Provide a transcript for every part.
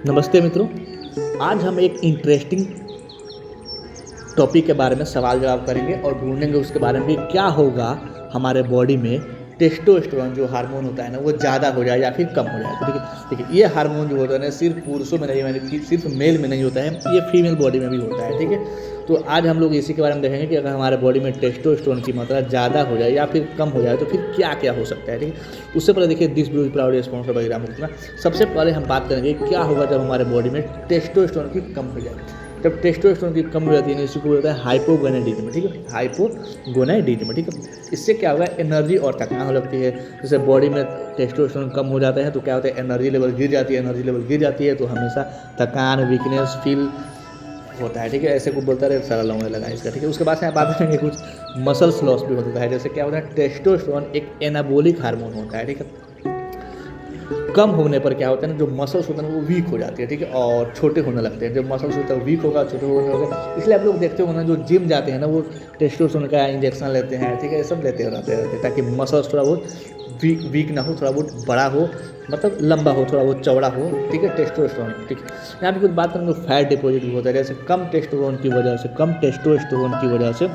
नमस्ते मित्रों। आज हम एक इंटरेस्टिंग टॉपिक के बारे में सवाल जवाब करेंगे और ढूंढेंगे उसके बारे में कि क्या होगा हमारे बॉडी में टेस्टोस्टेरोन जो हार्मोन होता है ना वो ज़्यादा हो जाए या फिर कम हो जाए। तो देखिए ये हार्मोन जो होता है ना सिर्फ पुरुषों में नहीं, यानी कि सिर्फ मेल में नहीं होता है, ये फीमेल बॉडी में भी होता है। ठीक है, तो आज हम लोग इसी के बारे में देखेंगे कि अगर हमारे बॉडी में टेस्टोस्टेरोन की मात्रा ज़्यादा हो जाए या फिर कम हो जाए तो फिर क्या क्या हो सकता है। ठीक है, उससे पहले देखिए this video proud sponsored by Ramakrishna. सबसे पहले हम बात करेंगे क्या होगा जब हमारे बॉडी में टेस्टोस्टेरोन की कम हो जाए। जब टेस्टोस्टेरोन की कम हो जाती है ना, इसी को बोलता है हाइपोगोनाडिज्म। ठीक है, हाइपोगोनाडिज्म। ठीक है, इससे क्या होगा, एनर्जी और थकान हो लगती है। जैसे बॉडी में टेस्टोस्टेरोन कम हो जाता है तो क्या होता है, एनर्जी लेवल गिर जाती है। एनर्जी लेवल गिर जाती है तो हमेशा थकान, वीकनेस फील होता है। ठीक है, ऐसे को बोलता है सरल होने लगा इसका। ठीक है, उसके बाद से आप बात करेंगे कुछ मसल्स लॉस भी होता है। जैसे क्या होता है, टेस्टोस्टेरोन एक एनाबोलिक हार्मोन होता है। ठीक है, कम होने पर क्या होता है ना, जो मसल्स होते हैं वो वीक हो जाती है। ठीक है, और छोटे होने लगते हैं। जब मसल्स होता है वीक होगा, छोटे होने लगेगा। इसलिए आप लोग देखते हो ना, जो जिम जाते हैं ना वो टेस्टोस्टेरोन का इंजेक्शन लेते हैं। ठीक है, ये सब लेते रहते हैं ताकि मसल्स थोड़ा बहुत वीक ना हो, थोड़ा बहुत बड़ा हो, मतलब लंबा हो, थोड़ा बहुत चौड़ा हो। ठीक है, टेस्टोस्टेरोन। ठीक है, यहाँ पे कुछ बात करें तो फैट डिपॉजिट भी होता है। जैसे कम टेस्टोस्टेरोन की वजह से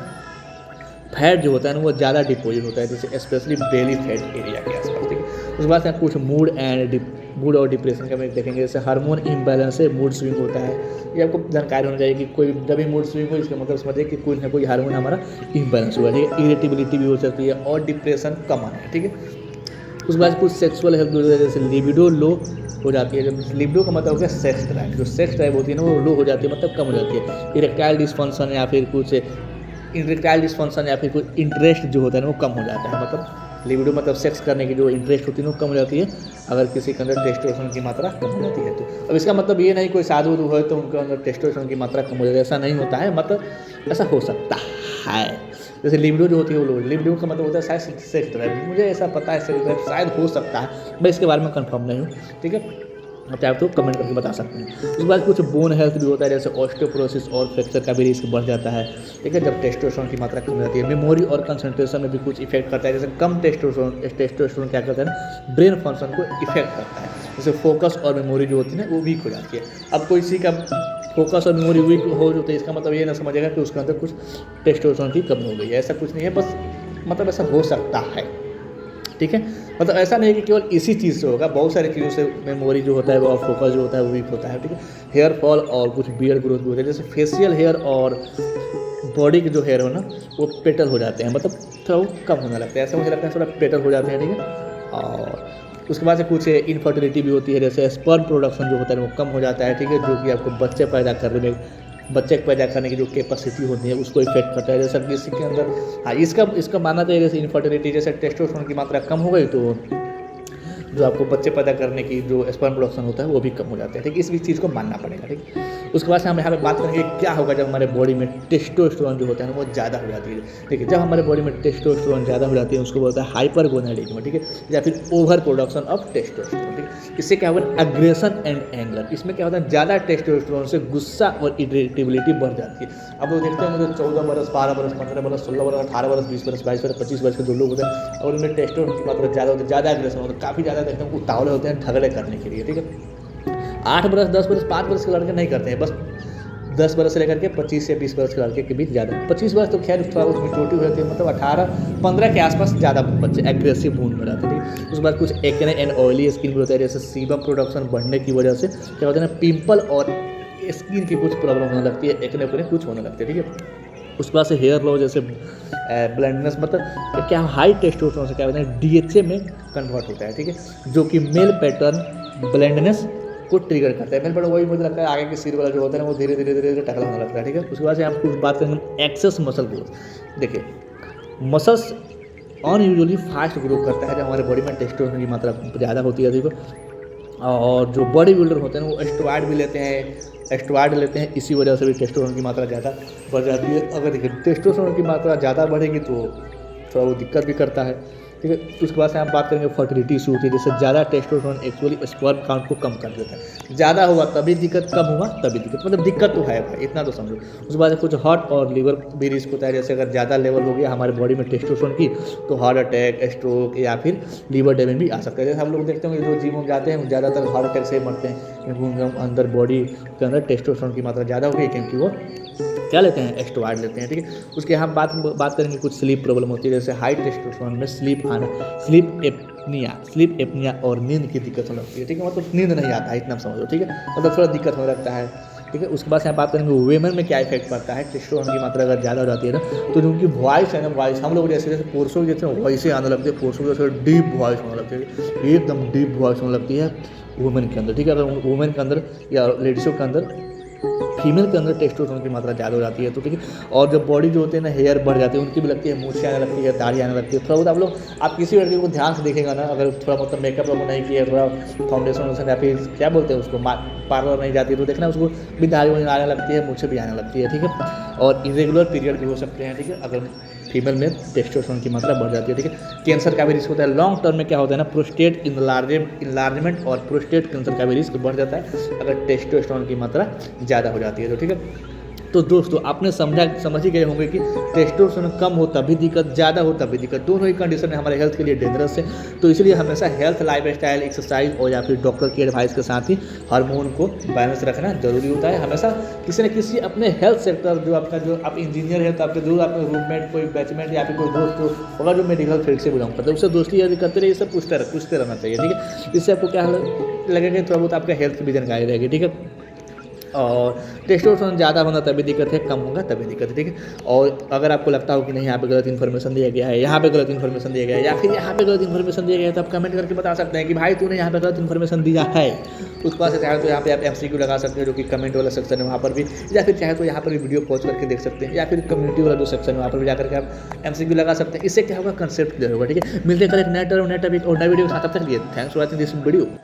फैट जो होता है ना वो ज़्यादा डिपॉजिट होता है, जैसे स्पेशली बेली फैट एरिया के आसपास। ठीक है, उसके बाद से कुछ मूड और डिप्रेशन का में देखेंगे। जैसे हार्मोन इम्बैलेंस से मूड स्विंग होता है। ये आपको जानकारी होनी चाहिए कि कोई जब भी मूड स्विंग हो इसका मतलब समझिए कि कोई ना कोई हार्मोन हमारा इम्बैलेंस हुआ है। ठीक है, इरिटेबिलिटी भी हो सकती है और डिप्रेशन कम आना है। ठीक है, उसके बाद कुछ सेक्सुअल हेल्थ भी होता है। जैसे लिबिडो लो हो जाती है। जब लिबिडो का मतलब हो गया सेक्स ड्राइव, जो सेक्स ड्राइव होती है ना वो लो हो जाती है, मतलब कम हो जाती है। इरेक्टाइल डिस्फंक्शन या फिर कुछ इरेक्टाइल डिस्फंक्शन या फिर कोई इंटरेस्ट जो होता है ना वो कम हो जाता है। मतलब लिबिडो मतलब सेक्स करने की जो इंटरेस्ट होती है वो कम हो जाती है अगर किसी के अंदर टेस्टोस्टेरोन की मात्रा कम हो जाती है। तो अब इसका मतलब ये नहीं कोई साधु हो तो उनके अंदर टेस्टोस्टेरोन की मात्रा कम हो जाती है, ऐसा नहीं होता है। मतलब ऐसा हो सकता है। जैसे लिबिडो जो होती है वो लो, लिबिडो का मतलब होता है शायद सेक्स ड्राइव। मुझे ऐसा पता है सेक्स ड्राइव शायद हो सकता है, मैं इसके बारे में कंफर्म नहीं हूँ। ठीक है, आप चाहे तो कमेंट करके बता सकते हैं। उसके बाद कुछ बोन हेल्थ भी होता है। जैसे ऑस्टियोपोरोसिस और फ्रैक्चर का भी रिस्क बढ़ जाता है। ठीक है, जब टेस्टोस्टेरोन की मात्रा कम हो जाती है। मेमोरी और कंसंट्रेशन में भी कुछ इफेक्ट करता है। जैसे कम टेस्टोस्टेरोन क्या करता है ना, ब्रेन फंक्शन को इफेक्ट करता है। जैसे फोकस और मेमोरी जो होती है ना वो वीक हो जाती है। अब कोई किसी का फोकस और मेमोरी वीक हो जो, तो इसका मतलब ये ना समझेगा कि उसके अंदर कुछ टेस्टोस्टेरोन की कमी हो गई है। ऐसा कुछ नहीं है, बस मतलब ऐसा हो सकता है। ठीक है, मतलब ऐसा नहीं कि केवल इसी चीज़ से होगा, बहुत सारी चीज़ों से मेमोरी जो होता है और फोकस जो होता है वो वीक होता है। ठीक है, हेयर फॉल और कुछ बियर्ड ग्रोथ भी होता है। जैसे फेशियल हेयर और बॉडी के जो हेयर हो ना वो पेटल हो जाते हैं, मतलब थोड़ा वो कम होने लगता है। ऐसा मुझे लगता है थोड़ा पेटल हो जाते हैं। ठीक है, और उसके बाद से कुछ इनफर्टिलिटी भी होती है। जैसे स्पर्म प्रोडक्शन जो होता है वो कम हो जाता है। ठीक है, जो कि आपको बच्चे पैदा करने की जो कैपेसिटी होती है उसको इफेक्ट करता है। जैसे किसी के अंदर हाँ इसका मानना चाहिए। जैसे इनफर्टिलिटी, जैसे टेस्टोस्टेरोन की मात्रा कम हो गई तो जो आपको बच्चे पैदा करने की जो स्पर्म प्रोडक्शन होता है वो भी कम हो जाता है। ठीक है, इस भी चीज़ को मानना पड़ेगा। ठीक है, उसके बाद से हम यहाँ पे बात करेंगे क्या होगा जब हमारे बॉडी में टेस्टोस्टेरोन जो होता है ना वो ज़्यादा हो जाती है। ठीक है, जब हमारे बॉडी में टेस्टोस्टेरोन ज़्यादा हो जाती है उसको बोलता है हाइपरगोनाडिज्म। ठीक है, या फिर ओवर प्रोडक्शन ऑफ टेस्टोस्टेरोन। ठीक है, इससे क्या होगा, अग्रेशन एंड एंगर। इसमें क्या होता है, ज़्यादा टेस्टोस्टेरोन से गुस्सा और इरिटेबिलिटी बढ़ जाती है। अब लोग देखते हैं मुझे 14 बरस, 12 बरस, 15 बरस, 16 बरस, 18 बरस, 20 बरस, 22 बरस, 25 बरस के जो लोग होते हैं और उनमें टेस्टोस्टेरोन की मात्रा ज़्यादा होती है, ज़्यादा अग्रेशन होता है, काफ़ी ज़्यादा देखते हैं उतावले होते हैं झगड़े करने के लिए। ठीक है, 8 बरस, 10 बरस, 5 बरस के लड़के नहीं करते हैं, बस 10 बरस से लेकर के 25 से 20 बरस के लड़के के बीच ज़्यादा। 25 बरस तो खैर थोड़ा उसमें चोटी हो जाती है, मतलब 18-15 के आसपास ज़्यादा बच्चे एग्रेसिव मूड में रहते हैं। उसके बाद कुछ एक्ने एंड ऑयली स्किन भी होता है। जैसे सीबम प्रोडक्शन बढ़ने की वजह से क्या होता है ना, पिंपल और स्किन की कुछ प्रॉब्लम होने लगती है, एक्ने कुछ होने लगते हैं। ठीक है, उसके बाद से हेयर लॉस, जैसे ब्लाइंडनेस, मतलब क्या हाई टेस्टोस्टेरोन से क्या होता है डीएचए में कन्वर्ट होता है। ठीक है, जो कि मेल पैटर्न ब्लाइंडनेस को ट्रिगर करता है। मेल पैटर्न वही मुझे लगता है आगे के सिर वाला जो होता है ना वो धीरे धीरे टकला होने लगता है। ठीक है, उसके बाद से आप कुछ बात करेंगे एक्सेस मसल ग्रोथ। देखिए, मसल्स अनयूजुअली फास्ट ग्रो करता है जब हमारे बॉडी में टेस्टोस्टेरोन की मात्रा ज़्यादा होती है। देखो, और जो बॉडी बिल्डर होते हैं वो स्टेरॉयड भी लेते हैं, इसी वजह से भी टेस्टोस्टेरोन की मात्रा ज़्यादा बढ़ जाती है। अगर देखिए टेस्टोस्टेरोन की मात्रा ज़्यादा बढ़ेगी तो थोड़ा वो दिक्कत भी करता है। ठीक है, उसके बाद से हम बात करेंगे फर्टिलिटी इशू होती है। जैसे ज़्यादा टेस्टोस्टेरोन एक्चुअली स्पर्म काउंट को कम कर देता है। ज़्यादा हुआ तभी दिक्कत, कम हुआ तभी दिक्कत, मतलब दिक्कत तो है भाई, इतना तो समझो। उसके बाद कुछ हार्ट और लीवर भी रिस्क होता है। जैसे अगर ज़्यादा लेवल हो गया हमारे बॉडी में टेस्टोस्टेरोन की तो हार्ट अटैक, स्ट्रोक या फिर लीवर डैमेज भी आ सकता है। जैसे हम लोग देखते होंगे जो जिम में जाते हैं ज़्यादातर हार्ट अटैक से मरते हैं, क्योंकि उनके अंदर बॉडी के अंदर टेस्टोस्टेरोन की मात्रा ज़्यादा हो गई, क्योंकि वो क्या लेते हैं, एस्टेरॉयड लेते हैं, ठीक है। उसके यहाँ बात करेंगे कुछ स्लीप प्रॉब्लम होती है, जैसे हाई टेस्टोस्टेरोन में स्लीप एपनिया और नींद की दिक्कत होने लगती है, ठीक है। मतलब नींद नहीं आता है, इतना समझो, ठीक है। मतलब थोड़ा दिक्कत होने लगता है, ठीक है। उसके बाद यहाँ बात करेंगे वुमेन में क्या इफेक्ट पड़ता है, टेस्टोस्टेरोन की मात्रा अगर ज़्यादा हो जाती है ना, तो जो उनकी वॉइस है ना, वॉइस हम लोग जैसे पुरुषों की जैसे वॉइसें आने लगती है, पुरुषों की जैसे डीप वॉइस होने लगती है, एकदम डीप वॉइस होने लगती है वुमेन के अंदर, ठीक है। अगर वुमेन के अंदर या लेडीज़ों के अंदर, फीमेल के अंदर टेस्टोस्टेरोन की मात्रा ज़्यादा हो जाती है, तो ठीक है। और जो बॉडी जो होते हैं ना, हेयर बढ़ जाते हैं, उनकी भी लगती है, मूछें आने लगती है, दाढ़ी आने लगती है। थोड़ा बहुत आप किसी लड़के को ध्यान से देखेगा ना, अगर थोड़ा मतलब मेकअप नहीं किया, थोड़ा फाउंडेशन या फिर क्या बोलते हैं उसको, पार्लर नहीं जाती, तो देखना उसको भी दाढ़ी आने लगती है, मूछें भी आने लगती है, ठीक है। और इरेगुलर पीरियड भी हो सकते हैं, ठीक है, अगर फीमेल में टेस्टोस्टेरोन की मात्रा बढ़ जाती है, ठीक है। कैंसर का भी रिस्क होता है लॉन्ग टर्म में, क्या होता है ना, प्रोस्टेट इनलार्जमेंट और प्रोस्टेट कैंसर का भी रिस्क बढ़ जाता है अगर टेस्टोस्टेरोन की मात्रा ज़्यादा हो जाती है, तो ठीक है। तो दोस्तों आपने समझ ही गए होंगे कि टेस्टोस्टेरोन कम हो तभी दिक्कत, ज़्यादा हो तभी दिक्कत, दोनों ही कंडीशन हमारे हेल्थ के लिए डेंजरस है। तो इसलिए हमेशा हेल्थ, लाइफस्टाइल, एक्सरसाइज और या फिर डॉक्टर की एडवाइस के साथ ही हार्मोन को बैलेंस रखना जरूरी होता है। हमेशा किसी न किसी अपने हेल्थ सेक्टर, जो आप इंजीनियर है तो आपके जरूर आपके रूममेट, कोई बैचमेट या फिर कोई दोस्त होगा जो मेडिकल फील्ड से बिलोंग करता है, उससे दोस्ती याद करते रहिए, सब पूछते रहना चाहिए, ठीक है। इससे आपको क्या लगेगा, थोड़ा बहुत आपका हेल्थ की भी जानकारी रहेगी, ठीक है। और टेस्टोस्टेरोन ज़्यादा होना तभी दिक्कत है, कम होगा तभी दिक्कत है, ठीक है। और अगर आपको लगता हो कि नहीं यहाँ पे गलत इन्फॉर्मेशन दिया गया है, यहाँ पे गलत इन्फॉर्मेशन दिया गया है, या फिर यहाँ पे गलत इन्फॉर्मेशन दिया गया है, तो आप कमेंट करके बता सकते हैं कि भाई तूने यहाँ पे गलत इन्फॉर्मेशन दिया है। उसके बाद से चाहे तो यहाँ पे आप MCQ लगा सकते हैं, जो कि कमेंट वाला सेक्शन है वहाँ पर भी, या फिर चाहे तो यहाँ पर भी वीडियो पॉज करके देख सकते हैं, या फिर कम्युनिटी वाला जो सेक्शन है वहाँ पर भी जाकर के आप MCQ लगा सकते हैं। इससे क्या होगा, कंसेप्ट क्लियर होगा, ठीक है। मिलते कल एक नया टॉपिक और नए वीडियो के साथ, तब तक लिए thanks for watching this video.